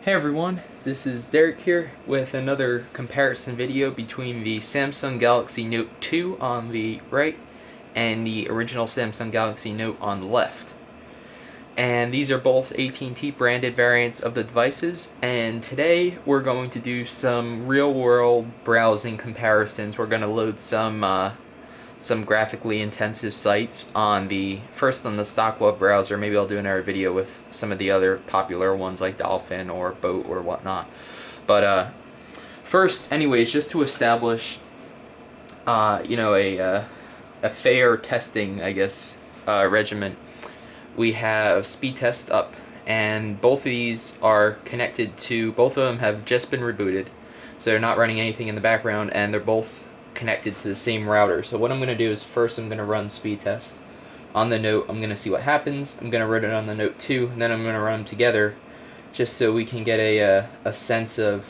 Hey everyone, this is Derek here with another comparison video between the Samsung Galaxy Note 2 on the right and the original Samsung Galaxy Note on the left. And these are both AT&T branded variants of the devices, and today we're going to do some real-world browsing comparisons. We're going to load some graphically intensive sites on first on the stock web browser. Maybe I'll do another video with some of the other popular ones like Dolphin or Boat or whatnot. But first, anyways, just to establish, a fair testing, I guess, regimen, we have speed test up, and both of these are connected to. Both of them have just been rebooted, so they're not running anything in the background, and they're both connected to the same router. So what I'm going to do is first I'm going to run speed test on the Note. I'm going to see what happens. I'm going to run it on the Note 2, and then I'm going to run them together just so we can get a sense of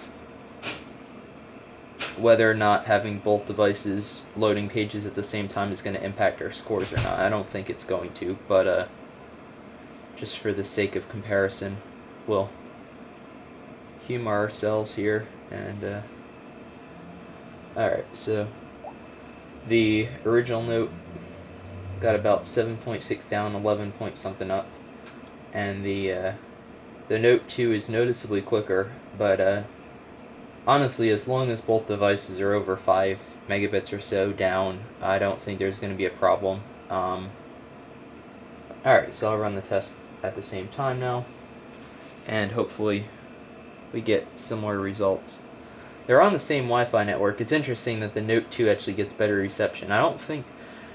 whether or not having both devices loading pages at the same time is going to impact our scores or not. I don't think it's going to, but just for the sake of comparison, we'll humor ourselves here. And alright, so the original Note got about 7.6 down, 11 point something up, and the Note 2 is noticeably quicker, but honestly, as long as both devices are over 5 megabits or so down, I don't think there's going to be a problem. Alright, so I'll run the test at the same time now, and hopefully we get similar results. They're on the same Wi-Fi network. It's interesting that the Note 2 actually gets better reception. I mean,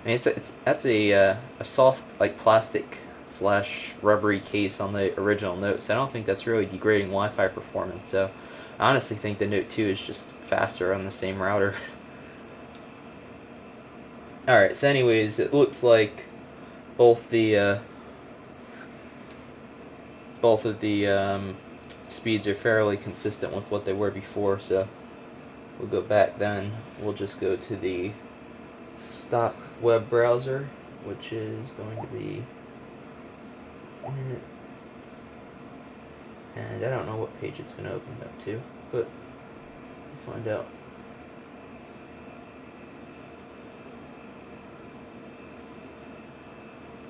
that's a soft, like, plastic / rubbery case on the original Note, so I don't think that's really degrading Wi-Fi performance. So I honestly think the Note 2 is just faster on the same router. Alright, so anyways, it looks like both of the speeds are fairly consistent with what they were before, so we'll go back then. We'll just go to the stock web browser, which is going to be, and I don't know what page it's going to open up to, but we'll find out.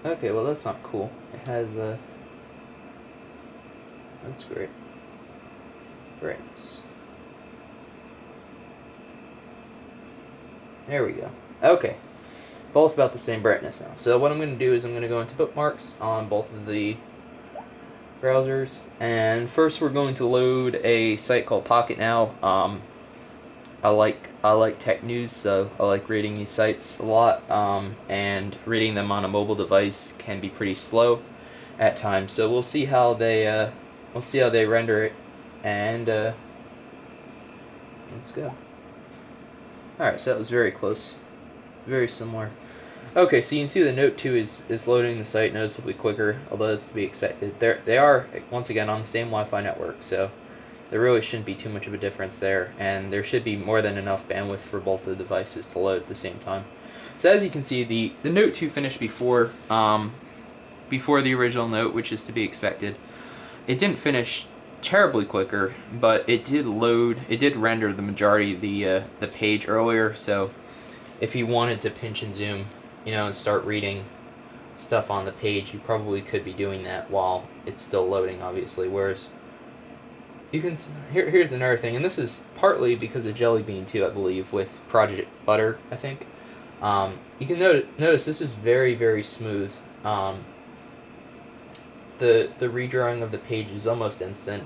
Okay, well that's not cool. It has a... That's great. Brightness. There we go. Okay. Both about the same brightness now. So what I'm going to do is I'm going to go into bookmarks on both of the browsers. And first we're going to load a site called Pocket Now. I like tech news, so I like reading these sites a lot. And reading them on a mobile device can be pretty slow at times. So we'll see how they render it, and let's go. Alright, so that was very close. Very similar. Okay, so you can see the Note 2 is loading the site noticeably quicker, although that's to be expected. They are, once again, on the same Wi-Fi network, so there really shouldn't be too much of a difference there, and there should be more than enough bandwidth for both the devices to load at the same time. So as you can see, the Note 2 finished before the original Note, which is to be expected. It didn't finish terribly quicker, but it did render the majority of the page earlier. So if you wanted to pinch and zoom, and start reading stuff on the page, you probably could be doing that while it's still loading, obviously. Whereas you can here's another thing, and this is partly because of Jelly Bean too, I believe, with Project Butter, I think. You can notice this is very, very smooth. The redrawing of the page is almost instant,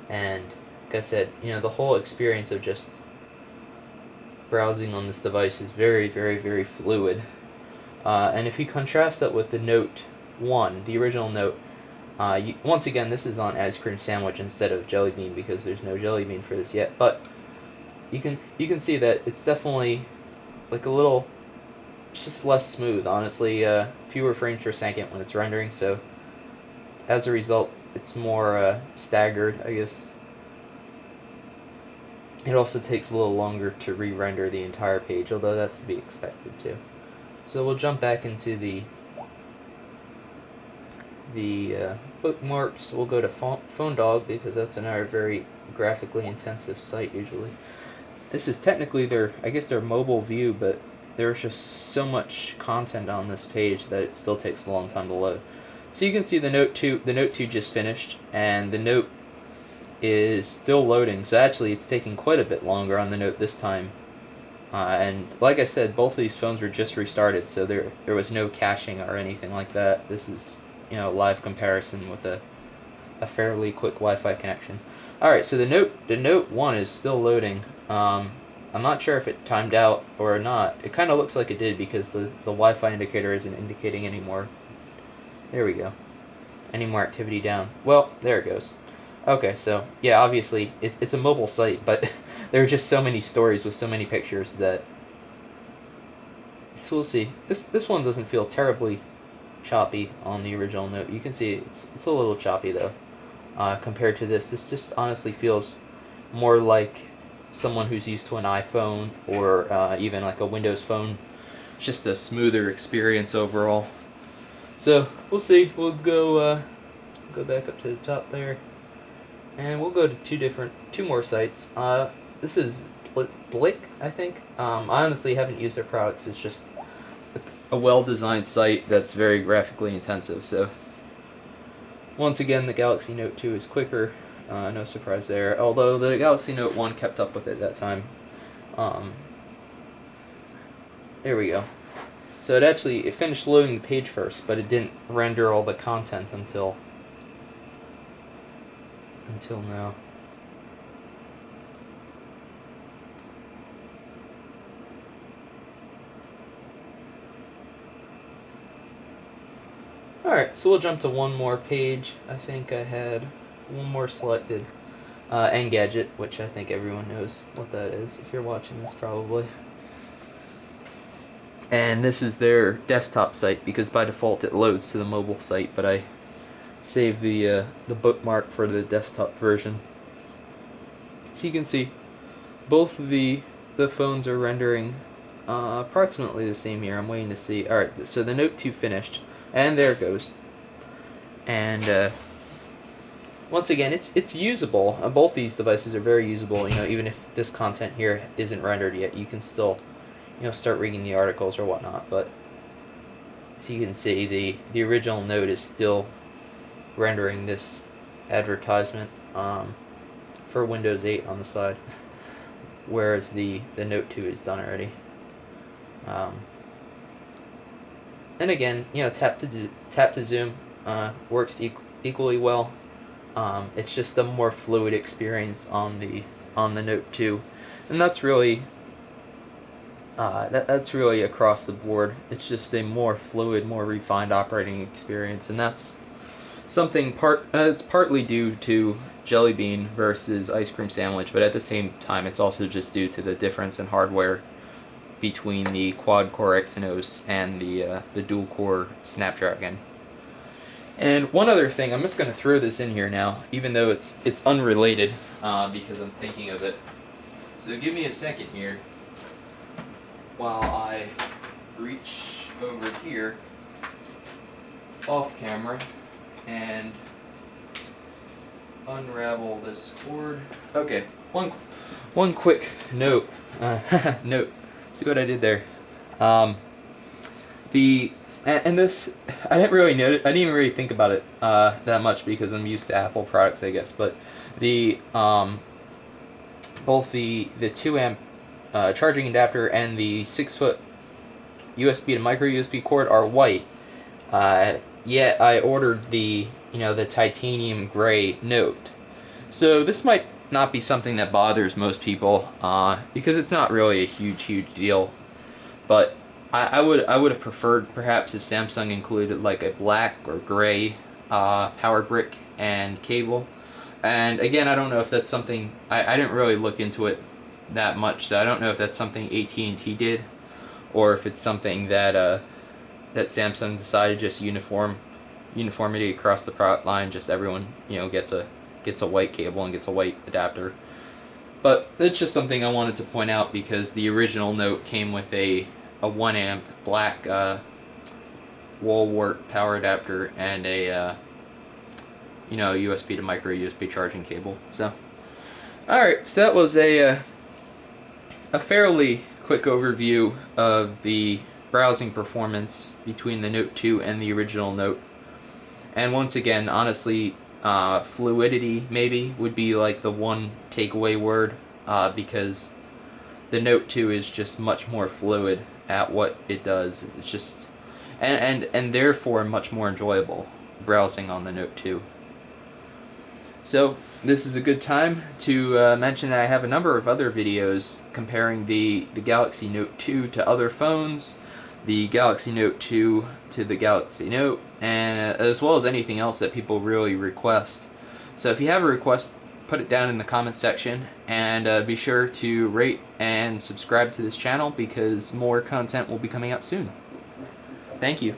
and like I said, the whole experience of just browsing on this device is very, very, very fluid. And if you contrast that with the Note 1, the original Note, once again, this is on Ice Cream Sandwich instead of Jelly Bean because there's no Jelly Bean for this yet, but you can see that it's definitely like it's just less smooth, honestly. Fewer frames per second when it's rendering, so as a result, it's more staggered, I guess. It also takes a little longer to re-render the entire page, although that's to be expected too. So we'll jump back into the bookmarks, we'll go to Phone Dog because that's another very graphically intensive site usually. This is technically I guess their mobile view, but there's just so much content on this page that it still takes a long time to load. So you can see the Note 2. The Note 2 just finished, and the Note is still loading. So actually, it's taking quite a bit longer on the Note this time. And like I said, both of these phones were just restarted, so there was no caching or anything like that. This is live comparison with a fairly quick Wi-Fi connection. All right, so the Note 1 is still loading. I'm not sure if it timed out or not. It kind of looks like it did because the Wi-Fi indicator isn't indicating anymore. There we go. Any more activity down? Well, there it goes. Okay, so yeah, obviously it's a mobile site, but there are just so many stories with so many pictures that. So we'll see. This one doesn't feel terribly choppy on the original Note. You can see it's a little choppy though, compared to this. This just honestly feels more like someone who's used to an iPhone or even like a Windows phone. Just a smoother experience overall. So we'll see. We'll go back up to the top there, and we'll go to two more sites. This is Blick, I think. I honestly haven't used their products. It's just a well-designed site that's very graphically intensive. So once again, the Galaxy Note 2 is quicker. No surprise there. Although the Galaxy Note 1 kept up with it that time. There we go. So it finished loading the page first, but it didn't render all the content until now. Alright, so we'll jump to one more page. I think I had one more selected. Engadget, which I think everyone knows what that is, if you're watching this probably. And this is their desktop site, because by default it loads to the mobile site, but I saved the bookmark for the desktop version. So you can see both of the phones are rendering approximately the same here. I'm waiting to see. Alright, so the Note 2 finished, and there it goes. And once again, it's usable. Both these devices are very usable. Even if this content here isn't rendered yet, you can still start reading the articles or whatnot. But so you can see the original Note is still rendering this advertisement for Windows 8 on the side, whereas the Note 2 is done already. And again, tap to zoom works equally well. It's just a more fluid experience on the Note 2, and that's really across the board. It's just a more fluid, more refined operating experience, and that's something it's partly due to Jelly Bean versus Ice Cream Sandwich, but at the same time, it's also just due to the difference in hardware between the quad-core Exynos and the dual-core Snapdragon. And one other thing, I'm just going to throw this in here now, even though it's unrelated, because I'm thinking of it. So give me a second here while I reach over here off camera and unravel this cord. Okay, one quick note. Note. See what I did there? And this, I didn't really notice. I didn't even really think about it that much because I'm used to Apple products, I guess. But both the 2-amp charging adapter and the 6-foot USB to micro USB cord are white. Yet I ordered the titanium gray Note. So this might not be something that bothers most people because it's not really a huge deal. But I would have preferred perhaps if Samsung included like a black or gray power brick and cable. And again, I don't know if that's something I didn't really look into it that much, so I don't know if that's something AT&T did, or if it's something that that Samsung decided just uniformity across the product line. Just everyone gets a white cable and gets a white adapter. But it's just something I wanted to point out because the original Note came with a 1-amp black wall wart power adapter and a USB to micro USB charging cable. So, all right, so that was a fairly quick overview of the browsing performance between the Note 2 and the original Note. And once again, honestly, fluidity maybe would be like the one takeaway word, because the Note 2 is just much more fluid at what it does. It's just, and therefore much more enjoyable browsing on the Note 2. So this is a good time to mention that I have a number of other videos comparing the Galaxy Note 2 to other phones, the Galaxy Note 2 to the Galaxy Note, and as well as anything else that people really request. So if you have a request, put it down in the comments section, and be sure to rate and subscribe to this channel because more content will be coming out soon. Thank you.